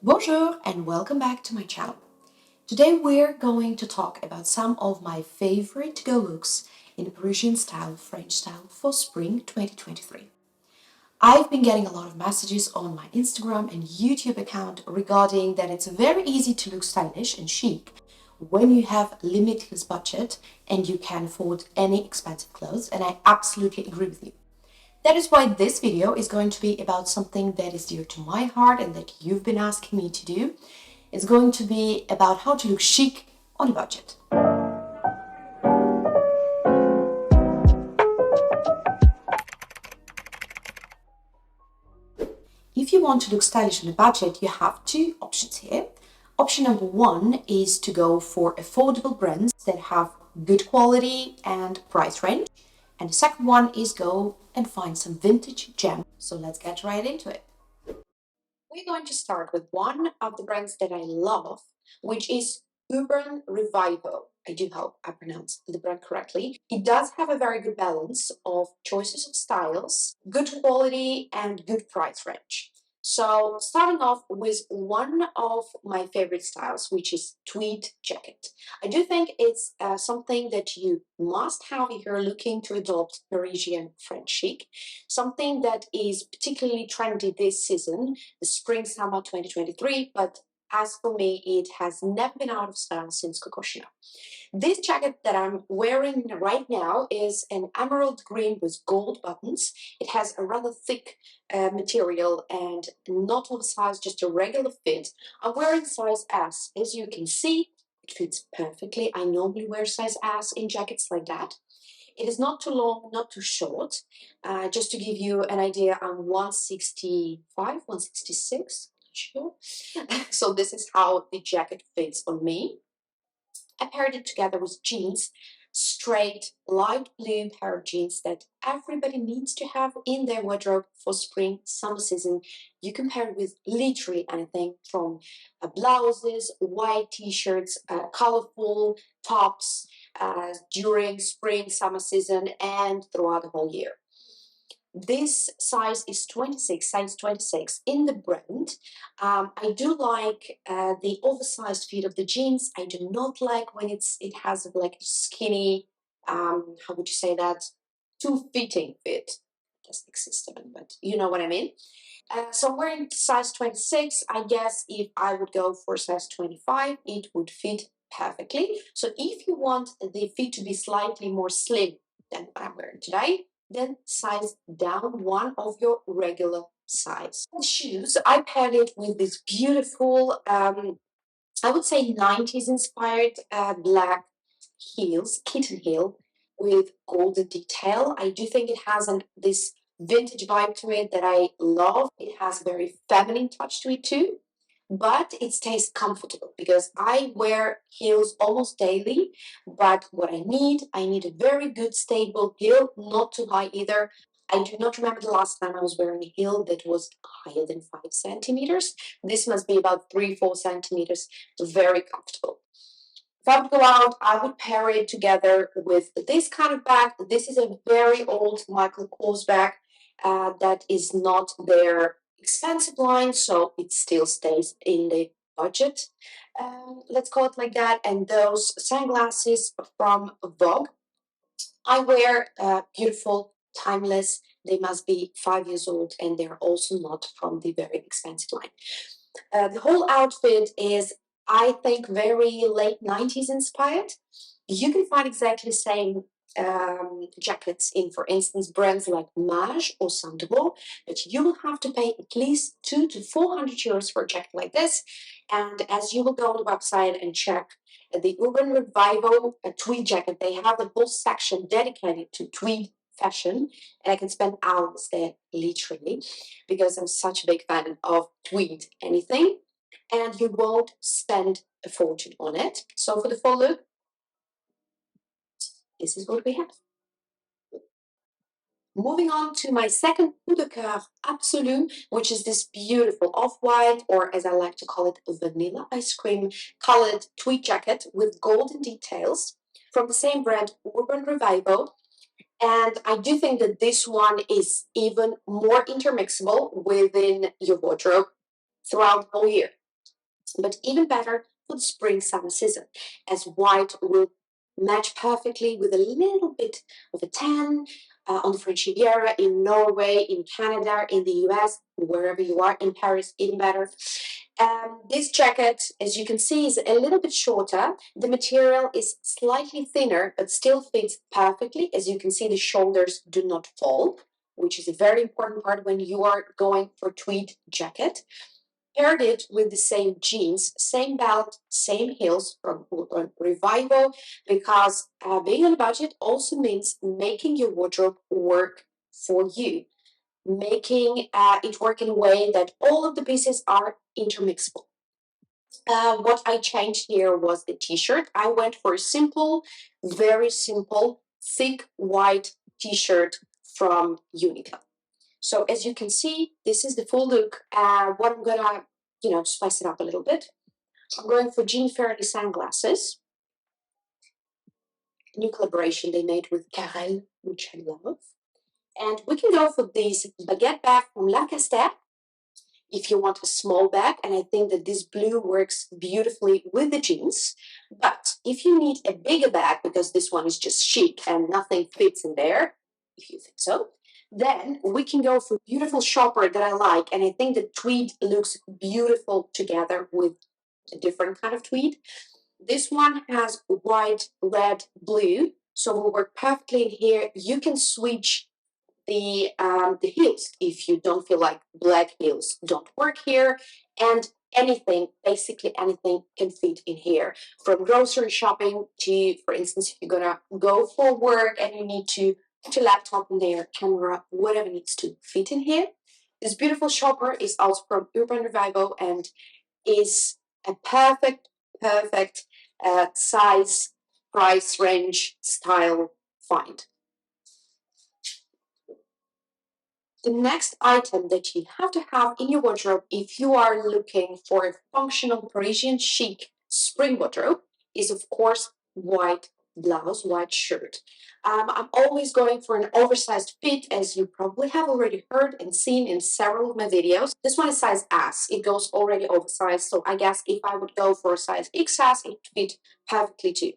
Bonjour and welcome back to my channel. Today we're going to talk about some of my favorite to-go looks in Parisian style, French style for spring 2023. I've been getting a lot of messages on my Instagram and YouTube account regarding that it's very easy to look stylish and chic when you have limitless budget and you can afford any expensive clothes, and I absolutely agree with you. That is why this video is going to be about something that is dear to my heart and that you've been asking me to do. It's going to be about how to look chic on a budget. If you want to look stylish on a budget, you have two options here. Option number one is to go for affordable brands that have good quality and price range. And the second one is go and find some vintage gems. So let's get right into it. We're going to start with one of the brands that I love, which is Urban Revival. I do hope I pronounced the brand correctly. It does have a very good balance of choices of styles, good quality, and good price range. So starting off with one of my favorite styles, which is tweed jacket. I do think it's something that you must have if you're looking to adopt Parisian French chic, something that is particularly trendy this season, the spring summer 2023, but as for me, it has never been out of style since Coco Chanel. This jacket that I'm wearing right now is an emerald green with gold buttons. It has a rather thick material and not oversized, just a regular fit. I'm wearing size S. As you can see, it fits perfectly. I normally wear size S in jackets like that. It is not too long, not too short. Just to give you an idea, I'm 165, 166, sure. So this is how the jacket fits on me. I paired it together with jeans, straight light blue pair of jeans that everybody needs to have in their wardrobe for spring, summer season. You can pair it with literally anything from blouses, white t-shirts, colorful tops during spring, summer season, and throughout the whole year. This size is 26, size 26 in the brand. I do like the oversized fit of the jeans. I do not like when it has like a skinny, how would you say that? Too fitting fit. Doesn't exist, but you know what I mean. So I'm wearing size 26. I guess if I would go for size 25, it would fit perfectly. So if you want the fit to be slightly more slim than what I'm wearing today, then size down one of your regular size. The shoes, I paired it with this beautiful, I would say 90s inspired black heels, kitten heel with golden detail. I do think it has this vintage vibe to it that I love. It has a very feminine touch to it too, but it stays comfortable because I wear heels almost daily. But what I need a very good stable heel, not too high either. I do not remember the last time I was wearing a heel that was higher than 5 centimeters. This must be about 3-4 centimeters. Very comfortable. If I would go out, I would pair it together with this kind of bag. This is a very old Michael Kors bag that is not their expensive line, so it still stays in the budget. Let's call it like that. And those sunglasses from Vogue. I wear beautiful, timeless. They must be 5 years old, and they're also not from the very expensive line. The whole outfit is, I think, very late 90s inspired. You can find exactly the same jackets in, for instance, brands like Mage or Sandro, but you will have to pay at least 200 to 400 euros for a jacket like this. And as you will go on the website and check the Urban Revival tweed jacket, they have a whole section dedicated to tweed fashion, and I can spend hours there literally because I'm such a big fan of tweed anything, and you won't spend a fortune on it. So for the full look, this is what we have. Moving on to my second coup de coeur absolu, which is this beautiful off-white, or as I like to call it, vanilla ice cream colored tweed jacket with golden details from the same brand, Urban Revival. And I do think that this one is even more intermixable within your wardrobe throughout the whole year. but even better for the spring summer season, as white will match perfectly with a little bit of a tan on the French Riviera, in Norway, in Canada, in the US, wherever you are, in Paris, even better. This jacket, as you can see, is a little bit shorter. The material is slightly thinner, but still fits perfectly. As you can see, the shoulders do not fall, which is a very important part when you are going for tweed jacket. Paired it with the same jeans, same belt, same heels from Revival, because being on a budget also means making your wardrobe work for you, making it work in a way that all of the pieces are intermixable. What I changed here was the t-shirt. I went for a simple, very simple, thick white t-shirt from Uniqlo. So as you can see, this is the full look. What I'm gonna, spice it up a little bit. I'm going for Jean Fairley sunglasses. New collaboration they made with Carel, which I love. And we can go for these baguette bag from Lancaster if you want a small bag. And I think that this blue works beautifully with the jeans. But if you need a bigger bag, because this one is just chic and nothing fits in there, if you think so, then we can go for a beautiful shopper that I like. And I think the tweed looks beautiful together with a different kind of tweed. This one has white, red, blue, so will work perfectly in here. You can switch the heels if you don't feel like black heels don't work here, and anything, basically anything can fit in here, from grocery shopping to, for instance, if you're gonna go for work and you need to put your laptop in there, camera, whatever needs to fit in here. This beautiful shopper is also from Urban Revival and is a perfect size, price range, style find. The next item that you have to have in your wardrobe if you are looking for a functional Parisian chic spring wardrobe is, of course, white blouse, white shirt. I'm always going for an oversized fit, as you probably have already heard and seen in several of my videos. This one is size S. It goes already oversized, so I guess if I would go for a size XS, it would fit perfectly too.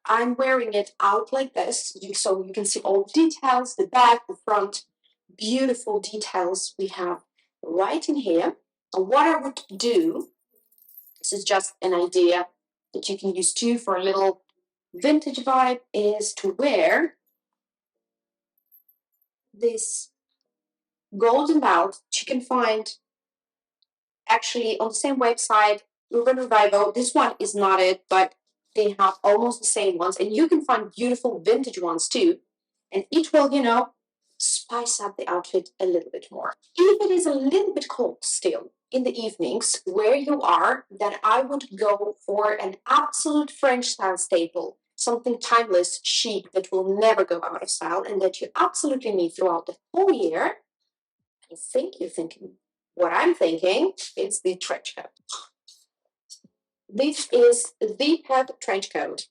I'm wearing it out like this, so you can see all the details, the back, the front, beautiful details we have right in here. And what I would do, this is just an idea that you can use too for a little vintage vibe, is to wear this golden belt that you can find actually on the same website, Urban Revival. This one is not it, but they have almost the same ones, and you can find beautiful vintage ones too. And it will, spice up the outfit a little bit more. If it is a little bit cold still in the evenings where you are, then I would go for an absolute French style staple, something timeless, chic, that will never go out of style and that you absolutely need throughout the whole year. I think you're thinking what I'm thinking. It's the trench coat. This is the perfect trench coat.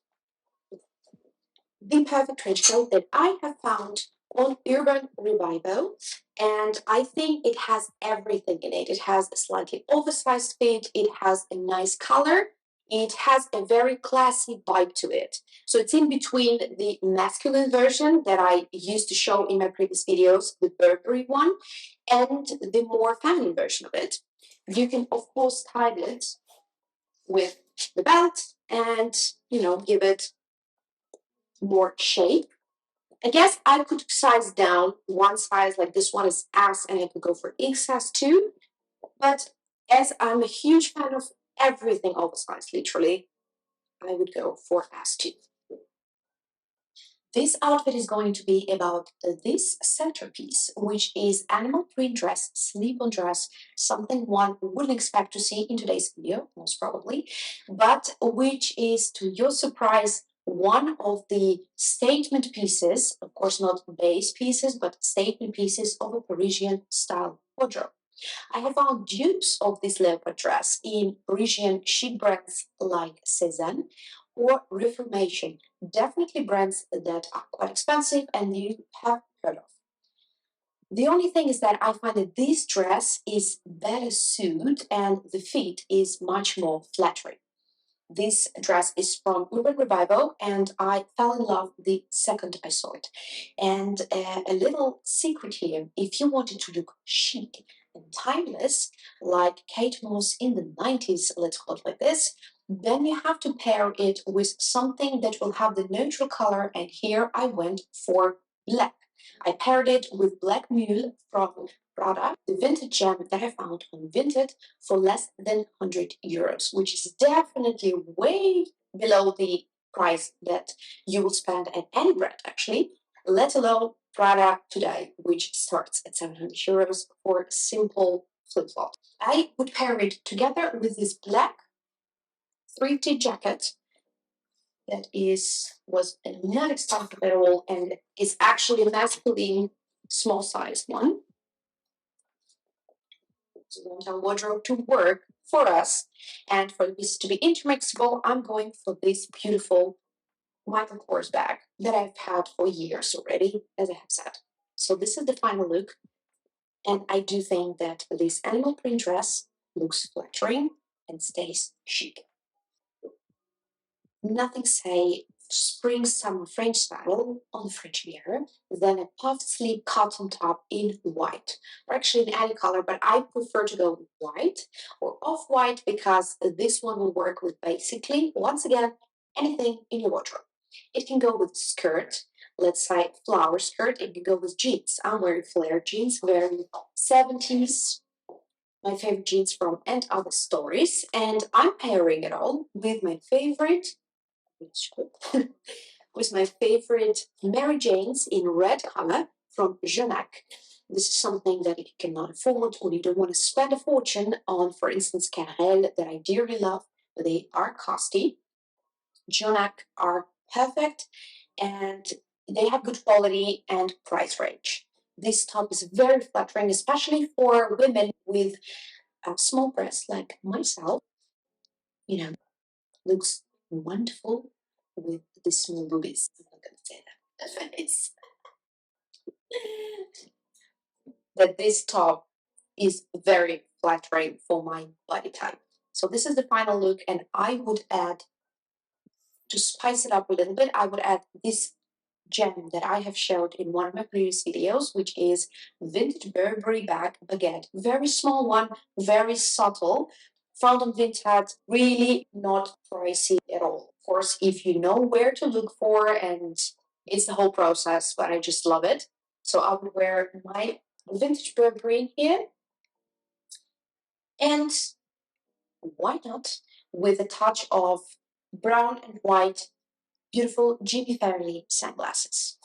The perfect trench coat that I have found on Urban Revival, and I think it has everything in it. It has a slightly oversized fit, it has a nice color, it has a very classy vibe to it. So it's in between the masculine version that I used to show in my previous videos, the Burberry one, and the more feminine version of it. You can, of course, tie it with the belt and, give it more shape. I guess I could size down one size, like this one is S, and I could go for XS too. But as I'm a huge fan of everything oversized, literally, I would go for S2. This outfit is going to be about this centerpiece, which is animal print dress, slip-on dress, something one wouldn't expect to see in today's video, most probably, but which is, to your surprise, one of the statement pieces, of course not base pieces, but statement pieces of a Parisian style wardrobe. I have found dupes of this leopard dress in Parisian chic brands like Cézanne or Reformation, definitely brands that are quite expensive and you have heard of. The only thing is that I find that this dress is better suited and the fit is much more flattering. This dress is from Urban Revival, and I fell in love the second I saw it. And a little secret here, if you wanted to look chic and timeless, like Kate Moss in the 90s, let's call it like this, then you have to pair it with something that will have the neutral color, and here I went for black. I paired it with Black Mule from Prada, the vintage gem that I found on Vinted for less than 100 euros, which is definitely way below the price that you will spend at any brand, actually, let alone Prada today, which starts at 700 euros for a simple flip flop. I would pair it together with this black thrifty jacket that was not expensive at all and is actually a masculine small size one. So we want our wardrobe to work for us. And for this to be intermixable, I'm going for this beautiful Michael Kors bag that I've had for years already, as I have said. So this is the final look. And I do think that this animal print dress looks flattering and stays chic. Nothing say spring summer French style on the French mirror than a puffed sleeve cotton top in white, or actually in any color, but I prefer to go with white or off-white because this one will work with basically, once again, anything in your wardrobe. It can go with skirt, let's say flower skirt. It can go with jeans. I'm wearing flare jeans, very 70s, my favorite jeans from And Other Stories, and I'm pairing it all with my favorite with my favorite Mary Janes in red color from Jeannac. This is something that if you cannot afford or you don't want to spend a fortune on, for instance, Carrel, that I dearly love, but they are costly. Jeannac are perfect and they have good quality and price range. This top is very flattering, especially for women with small breasts like myself. You know, looks wonderful with the small boobies. I'm not going to say that. But it's that this top is very flattering for my body type. So this is the final look, and I would add, to spice it up a little bit, I would add this gem that I have showed in one of my previous videos, which is vintage Burberry bag baguette. Very small one, very subtle. Found on Vinted, really not pricey at all. Of course, if you know where to look for, and it's the whole process, but I just love it. So I would wear my vintage Burberry here, and why not with a touch of brown and white, beautiful Jimmy Fairley sunglasses.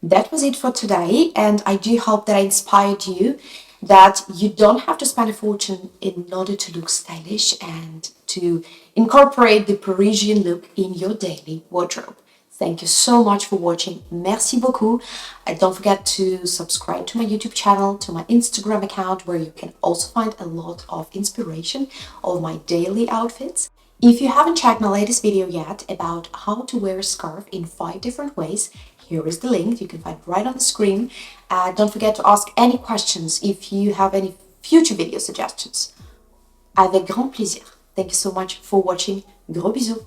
That was it for today, and I do hope that I inspired you that you don't have to spend a fortune in order to look stylish and to incorporate the Parisian look in your daily wardrobe. Thank you so much for watching. Merci beaucoup. And don't forget to subscribe to my YouTube channel, to my Instagram account, where you can also find a lot of inspiration of my daily outfits. If you haven't checked my latest video yet about how to wear a scarf in 5 different ways, here is the link. You can find it right on the screen. Don't forget to ask any questions if you have any future video suggestions. Avec grand plaisir. Thank you so much for watching. Gros bisous.